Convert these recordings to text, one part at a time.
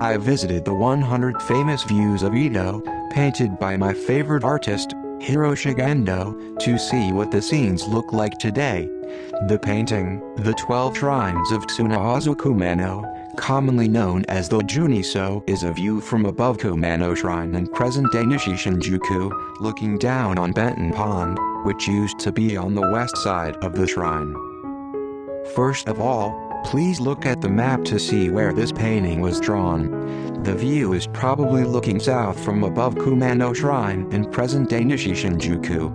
I visited the 100 Famous Views of Edo, painted by my favorite artist, Hiroshige Ando, to see what the scenes look like today. The painting, The 12 Shrines of Tsunohazu Kumano, commonly known as the Juni-So, is a view from above Kumano Shrine in present-day Nishi-Shinjuku, looking down on Benten Pond, which used to be on the west side of the shrine. First of all, please look at the map to see where this painting was drawn. The view is probably looking south from above Kumano Shrine in present-day Nishi-Shinjuku.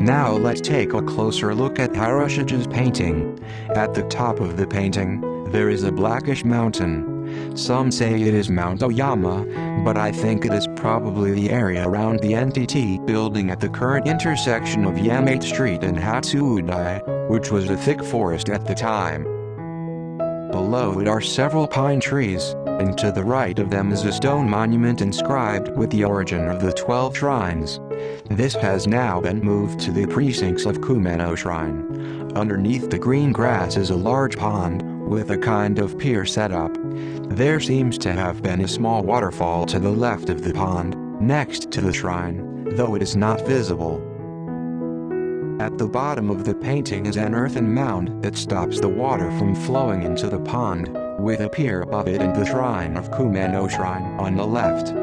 Now let's take a closer look at Hiroshige's painting. At the top of the painting, there is a blackish mountain. Some say it is Mount Oyama, but I think it is probably the area around the NTT building at the current intersection of Yamate Street and Hatsudai, which was a thick forest at the time. Below it are several pine trees, and to the right of them is a stone monument inscribed with the origin of the 12 shrines. This has now been moved to the precincts of Kumano Shrine. Underneath the green grass is a large pond, with a kind of pier set up. There seems to have been a small waterfall to the left of the pond, next to the shrine, though it is not visible. At the bottom of the painting is an earthen mound that stops the water from flowing into the pond, with a pier above it and the shrine of Kumano Shrine on the left.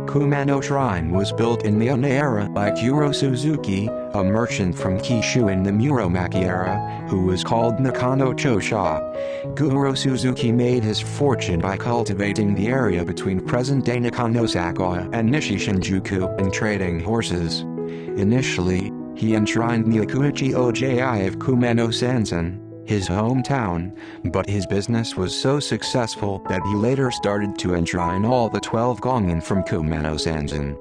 Kumano Shrine was built in the Edo era by Kuro Suzuki, a merchant from Kishu in the Muromachi era, who was called Nakano Chosha. Kuro Suzuki made his fortune by cultivating the area between present-day Nakano Sakawa and Nishi-Shinjuku and trading horses. Initially, he enshrined the Ukiyo-e of Kumano Sanzen, his hometown, but his business was so successful that he later started to enshrine all the 12 gongen from Kumano Sanzen.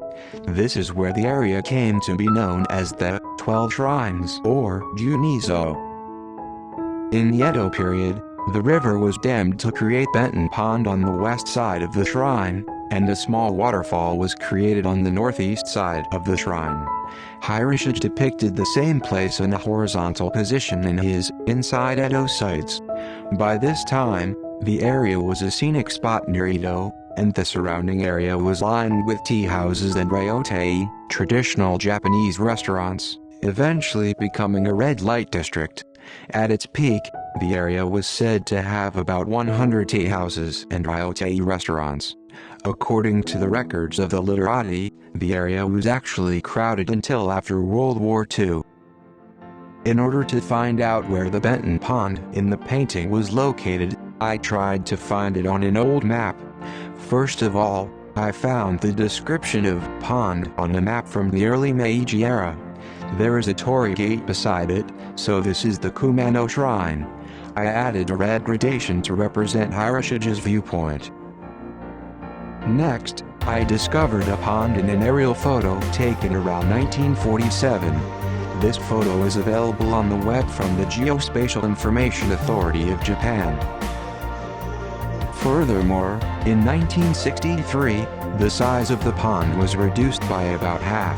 This is where the area came to be known as the 12 Shrines or Juni-So. In the Edo period, the river was dammed to create Benten Pond on the west side of the shrine, and a small waterfall was created on the northeast side of the shrine. Hiroshige depicted the same place in a horizontal position in his Inside Edo sites. By this time, the area was a scenic spot near Edo, and the surrounding area was lined with tea houses and ryotei, traditional Japanese restaurants, eventually becoming a red light district. At its peak, the area was said to have about 100 tea houses and ryotei restaurants. According to the records of the literati, the area was actually crowded until after World War II. In order to find out where the Benten Pond in the painting was located, I tried to find it on an old map. First of all, I found the description of pond on a map from the early Meiji era. There is a torii gate beside it, so this is the Kumano Shrine. I added a red gradation to represent Hiroshige's viewpoint. Next, I discovered a pond in an aerial photo taken around 1947. This photo is available on the web from the Geospatial Information Authority of Japan. Furthermore, in 1963, the size of the pond was reduced by about half.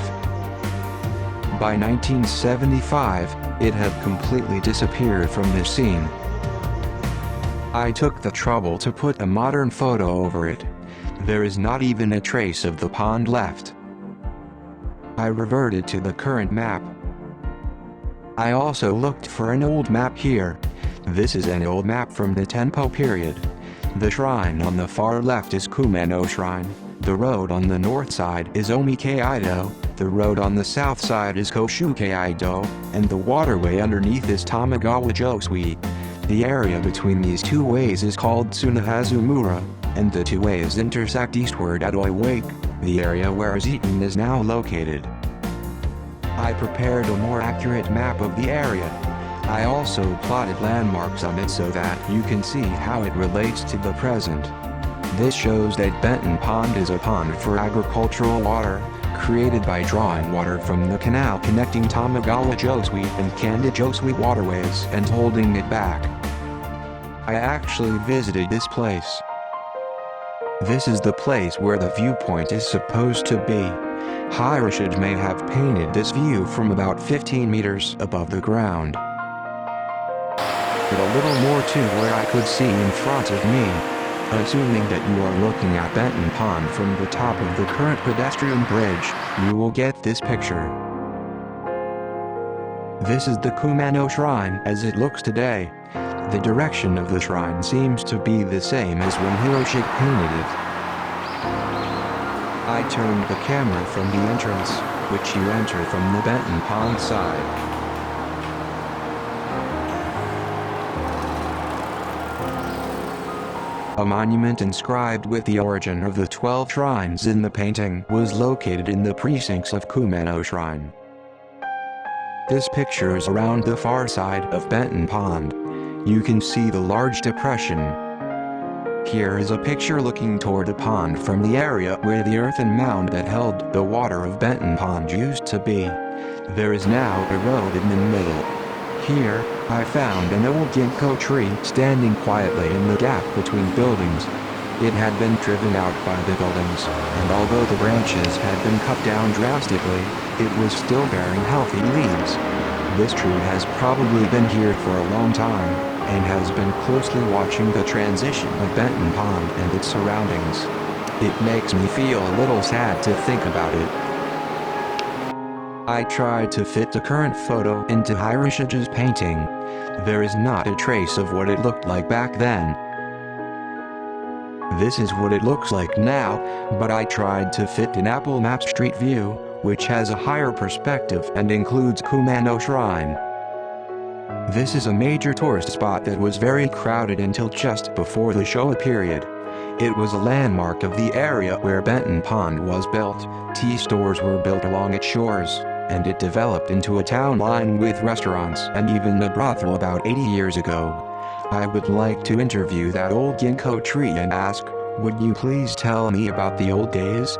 By 1975, it had completely disappeared from the scene. I took the trouble to put a modern photo over it. There is not even a trace of the pond left. I reverted to the current map. I also looked for an old map here. This is an old map from the Tenpo period. The shrine on the far left is Kumano Shrine, the road on the north side is Omike-Ido, the road on the south side is Koshuke-Ido, and the waterway underneath is Tamagawa-Josui. The area between these two ways is called Tsunohazu Mura, and the two ways intersect eastward at Oyama, the area where Zeton is now located. I prepared a more accurate map of the area. I also plotted landmarks on it so that you can see how it relates to the present. This shows that Benten Pond is a pond for agricultural water, created by drawing water from the canal connecting Tamagawa-Josui and Kanda-Josui waterways and holding it back. I actually visited this place. This is the place where the viewpoint is supposed to be. Hiroshige may have painted this view from about 15 meters above the ground. it a little more to where I could see in front of me. Assuming that you are looking at Benten Pond from the top of the current pedestrian bridge, you will get this picture. This is the Kumano Shrine as it looks today. The direction of the shrine seems to be the same as when Hiroshige painted it. I turned the camera from the entrance, which you enter from the Benten Pond side. A monument inscribed with the origin of the 12 shrines in the painting was located in the precincts of Kumano Shrine. This picture is around the far side of Benten Pond. You can see the large depression. Here is a picture looking toward the pond from the area where the earthen mound that held the water of Benten Pond used to be. There is now a road in the middle. Here, I found an old ginkgo tree standing quietly in the gap between buildings. It had been driven out by the buildings, and although the branches had been cut down drastically, it was still bearing healthy leaves. This tree has probably been here for a long time, and has been closely watching the transition of Benten Pond and its surroundings. It makes me feel a little sad to think about it. I tried to fit the current photo into Hiroshige's painting. There is not a trace of what it looked like back then. This is what it looks like now, but I tried to fit an Apple Maps Street View, which has a higher perspective and includes Kumano Shrine. This is a major tourist spot that was very crowded until just before the Showa period. It was a landmark of the area where Benten Pond was built. Tea stores were built along its shores, and it developed into a town lined with restaurants and even a brothel about 80 years ago. I would like to interview that old ginkgo tree and ask, would you please tell me about the old days?